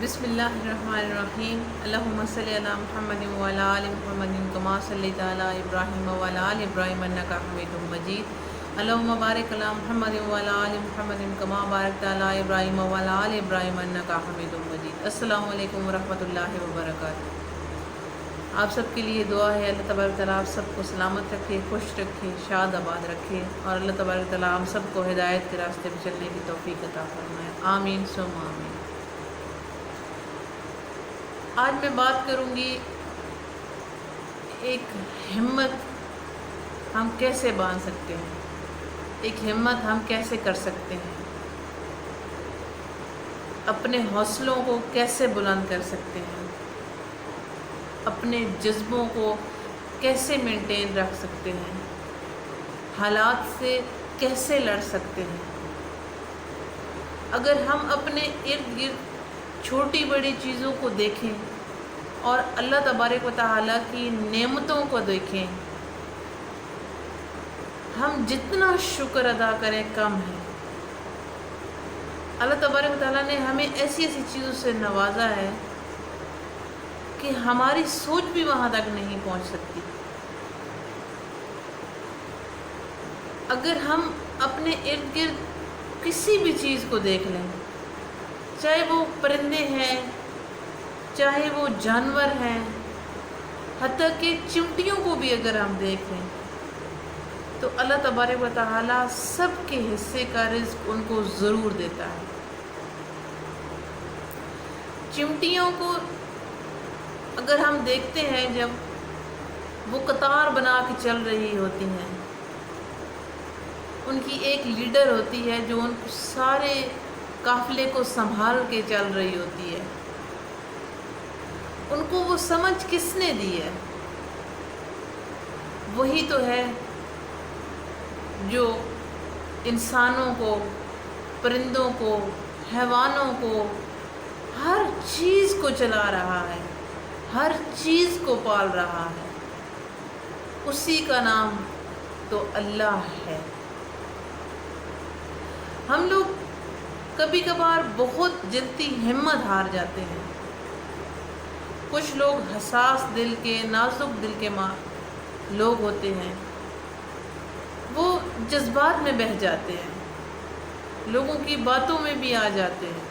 بسم اللہ الرحمن الرحیم اللہم صلی علی محمد وعلی آل محمد کما صلیت علی ابراہیم وعلی آل ابراہیم انک حمید مجید اللہم بارک علی محمد وعلی آل محمد کما بارکت علی ابراہیم وعلی آل ابراہیم انک حمید مجید۔ السلام علیکم ورحمۃ اللہ وبرکاتہ۔ آپ سب کے لیے دعا ہے اللہ تبارک تعالیٰ آپ سب کو سلامت رکھے، خوش رکھے، شاد آباد رکھے، اور اللہ تبارک تعالیٰ ہم سب کو ہدایت کے راستے پہ چلنے کی توفیق عطا فرمائے، آمین ثم آمین۔ آج میں بات کروں گی ایک ہمت ہم کیسے باندھ سکتے ہیں، ایک ہمت ہم کیسے کر سکتے ہیں، اپنے حوصلوں کو کیسے بلند کر سکتے ہیں، اپنے جذبوں کو کیسے مینٹین رکھ سکتے ہیں، حالات سے کیسے لڑ سکتے ہیں۔ اگر ہم اپنے ارد گرد چھوٹی بڑی چیزوں کو دیکھیں اور اللہ تبارک و تعالیٰ کی نعمتوں کو دیکھیں، ہم جتنا شکر ادا کریں کم ہے۔ اللہ تبارک و تعالیٰ نے ہمیں ایسی ایسی چیزوں سے نوازا ہے کہ ہماری سوچ بھی وہاں تک نہیں پہنچ سکتی۔ اگر ہم اپنے ارد گرد کسی بھی چیز کو دیکھ لیں، چاہے وہ پرندے ہیں، چاہے وہ جانور ہیں، حتیٰ کہ چمٹیوں کو بھی اگر ہم دیکھیں تو اللہ تبارک و تعالیٰ سب کے حصے کا رزق ان کو ضرور دیتا ہے۔ چمٹیوں کو اگر ہم دیکھتے ہیں جب وہ قطار بنا کے چل رہی ہوتی ہیں، ان کی ایک لیڈر ہوتی ہے جو ان سارے قافلے کو سنبھال کے چل رہی ہوتی ہے، ان کو وہ سمجھ کس نے دی ہے؟ وہی تو ہے جو انسانوں کو، پرندوں کو، حیوانوں کو، ہر چیز کو چلا رہا ہے، ہر چیز کو پال رہا ہے۔ اسی کا نام تو اللہ ہے۔ ہم لوگ کبھی کبھار بہت جلدی ہمت ہار جاتے ہیں۔ کچھ لوگ حساس دل کے، نازک دل کے لوگ ہوتے ہیں، وہ جذبات میں بہہ جاتے ہیں، لوگوں کی باتوں میں بھی آ جاتے ہیں۔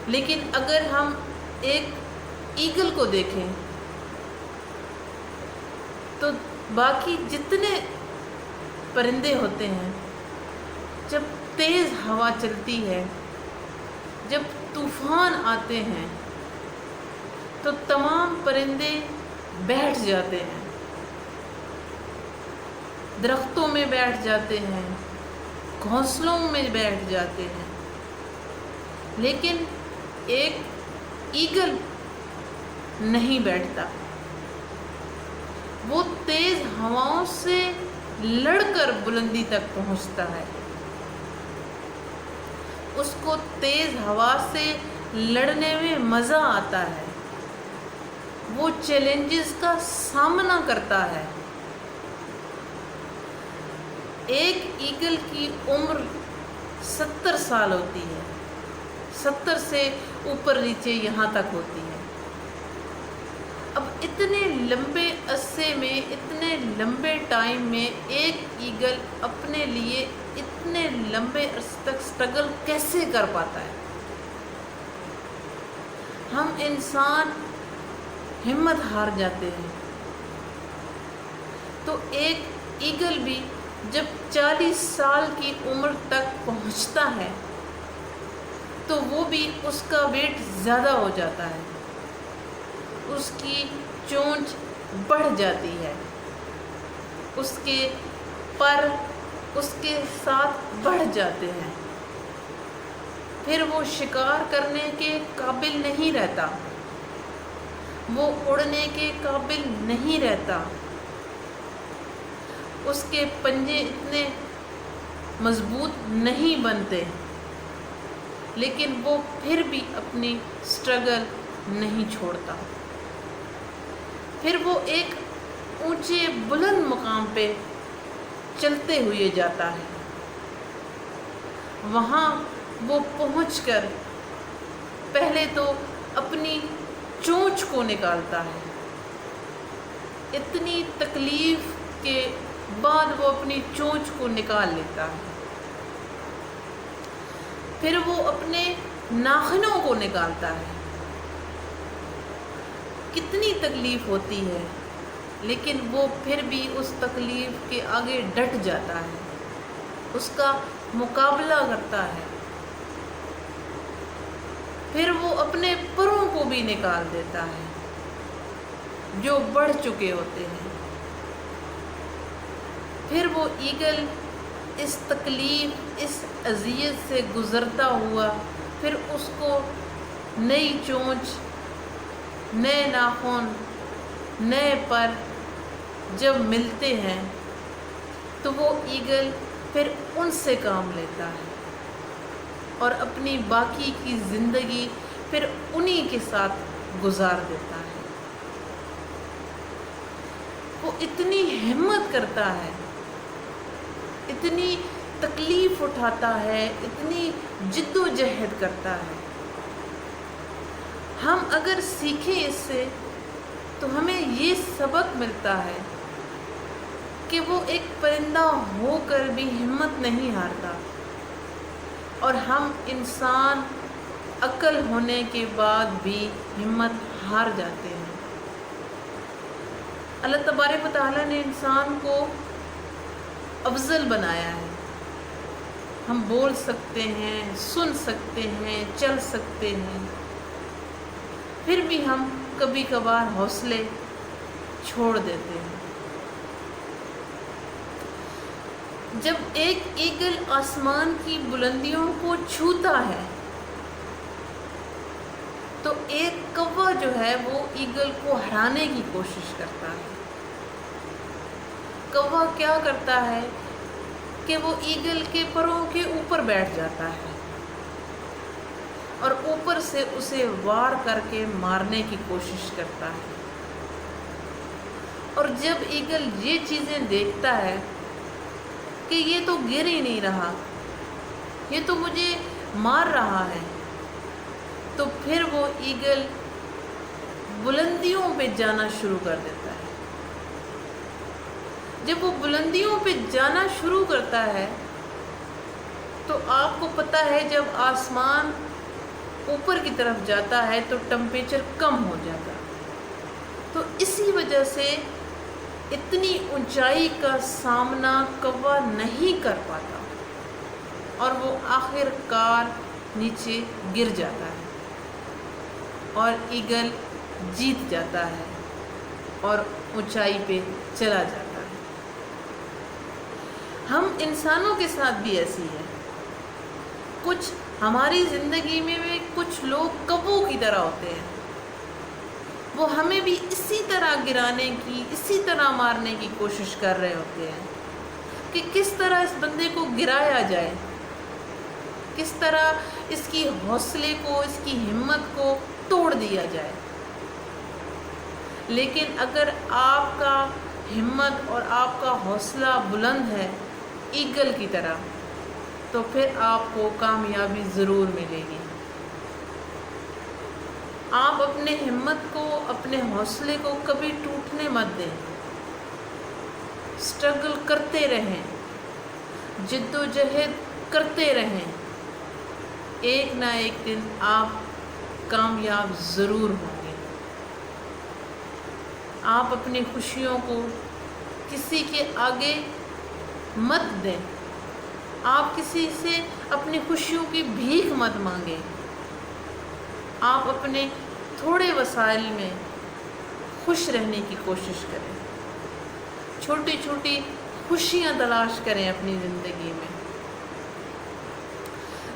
لیکن اگر ہم ایک ایگل کو دیکھیں تو باقی جتنے پرندے ہوتے ہیں، جب تیز ہوا چلتی ہے، جب طوفان آتے ہیں تو تمام پرندے بیٹھ جاتے ہیں، درختوں میں بیٹھ جاتے ہیں، گھونسلوں میں بیٹھ جاتے ہیں۔ لیکن ایک ایگل نہیں بیٹھتا، وہ تیز ہواؤں سے لڑ کر بلندی تک پہنچتا ہے۔ اس کو تیز ہوا سے لڑنے میں مزہ آتا ہے، وہ چیلنجز کا سامنا کرتا ہے۔ ایک ایگل کی عمر 70 سال ہوتی ہے، 70 سے اوپر نیچے یہاں تک ہوتی ہے۔ اب اتنے لمبے عرصے میں، اتنے لمبے ٹائم میں ایک ایگل اپنے لیے اتنے لمبے عرصے تک سٹرگل کیسے کر پاتا ہے؟ ہم انسان ہمت ہار جاتے ہیں۔ تو ایک ایگل بھی جب 40 سال کی عمر تک پہنچتا ہے تو وہ بھی، اس کا ویٹ زیادہ ہو جاتا ہے، اس کی چونچ بڑھ جاتی ہے، اس کے پر اس کے ساتھ بڑھ جاتے ہیں، پھر وہ شکار کرنے کے قابل نہیں رہتا، وہ اڑنے کے قابل نہیں رہتا، اس کے پنجے اتنے مضبوط نہیں بنتے، لیکن وہ پھر بھی اپنی سٹرگل نہیں چھوڑتا۔ پھر وہ ایک اونچے بلند مقام پہ چلتے ہوئے جاتا ہے، وہاں وہ پہنچ کر پہلے تو اپنی چونچ کو نکالتا ہے، اتنی تکلیف کے بعد وہ اپنی چونچ کو نکال لیتا ہے، پھر وہ اپنے ناخنوں کو نکالتا ہے۔ کتنی تکلیف ہوتی ہے، لیکن وہ پھر بھی اس تکلیف کے آگے ڈٹ جاتا ہے، اس کا مقابلہ کرتا ہے۔ پھر وہ اپنے پروں کو بھی نکال دیتا ہے جو بڑھ چکے ہوتے ہیں۔ پھر وہ ایگل اس تکلیف، اس اذیت سے گزرتا ہوا، پھر اس کو نئی چونچ، نئے ناخن، نئے پر جب ملتے ہیں تو وہ ایگل پھر ان سے کام لیتا ہے اور اپنی باقی کی زندگی پھر انہی کے ساتھ گزار دیتا ہے۔ وہ اتنی ہمت کرتا ہے، اتنی تکلیف اٹھاتا ہے، اتنی جد و جہد کرتا ہے۔ ہم اگر سیکھیں اس سے تو ہمیں یہ سبق ملتا ہے کہ وہ ایک پرندہ ہو کر بھی ہمت نہیں ہارتا، اور ہم انسان عقل ہونے کے بعد بھی ہمت ہار جاتے ہیں۔ اللہ تبارک و تعالیٰ نے انسان کو افضل بنایا ہے۔ ہم بول سکتے ہیں، سن سکتے ہیں، چل سکتے ہیں، پھر بھی ہم کبھی کبھار حوصلے چھوڑ دیتے ہیں۔ جب ایک ایگل آسمان کی بلندیوں کو چھوتا ہے تو ایک کوا جو ہے وہ ایگل کو ہرانے کی کوشش کرتا ہے۔ کوا کیا کرتا ہے کہ وہ ایگل کے پروں کے اوپر بیٹھ جاتا ہے اور اوپر سے اسے وار کر کے مارنے کی کوشش کرتا ہے، اور جب ایگل یہ چیزیں دیکھتا ہے کہ یہ تو گر ہی نہیں رہا، یہ تو مجھے مار رہا ہے، تو پھر وہ ایگل بلندیوں پہ جانا شروع کر دیتا ہے۔ جب وہ بلندیوں پہ جانا شروع کرتا ہے تو آپ کو پتہ ہے جب آسمان اوپر کی طرف جاتا ہے تو ٹمپریچر کم ہو جاتا ہے، تو اسی وجہ سے اتنی اونچائی کا سامنا کوا نہیں کر پاتا اور وہ آخر کار نیچے گر جاتا ہے اور ایگل جیت جاتا ہے اور اونچائی پہ چلا جاتا ہے۔ ہم انسانوں کے ساتھ بھی ایسی ہے، کچھ ہماری زندگی میں بھی کچھ لوگ کبوں کی طرح ہوتے ہیں، وہ ہمیں بھی اسی طرح گرانے کی، اسی طرح مارنے کی کوشش کر رہے ہوتے ہیں کہ کس طرح اس بندے کو گرایا جائے، کس طرح اس کی حوصلے کو، اس کی ہمت کو توڑ دیا جائے۔ لیکن اگر آپ کا ہمت اور آپ کا حوصلہ بلند ہے ایگل کی طرح، تو پھر آپ کو کامیابی ضرور ملے گی۔ آپ اپنے ہمت کو، اپنے حوصلے کو کبھی ٹوٹنے مت دیں، اسٹرگل کرتے رہیں، جد و جہد کرتے رہیں، ایک نہ ایک دن آپ کامیاب ضرور ہوں گے۔ آپ اپنی خوشیوں کو کسی کے آگے مت دیں، آپ کسی سے اپنی خوشیوں کی بھیک مت مانگیں، آپ اپنے تھوڑے وسائل میں خوش رہنے کی کوشش کریں، چھوٹی چھوٹی خوشیاں تلاش کریں اپنی زندگی میں۔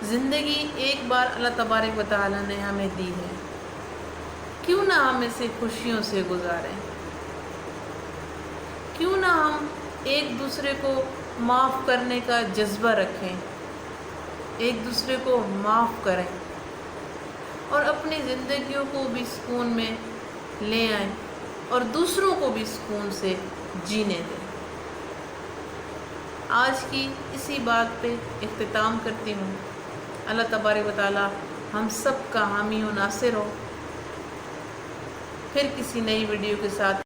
زندگی ایک بار اللہ تبارک و تعالیٰ نے ہمیں دی ہے، کیوں نہ ہم اسے خوشیوں سے گزاریں، کیوں نہ ہم ایک دوسرے کو معاف کرنے کا جذبہ رکھیں، ایک دوسرے کو معاف کریں اور اپنی زندگیوں کو بھی سکون میں لے آئیں اور دوسروں کو بھی سکون سے جینے دیں۔ آج کی اسی بات پہ اختتام کرتی ہوں۔ اللہ تبارک و تعالیٰ ہم سب کا حامی و ناصر ہو۔ پھر کسی نئی ویڈیو کے ساتھ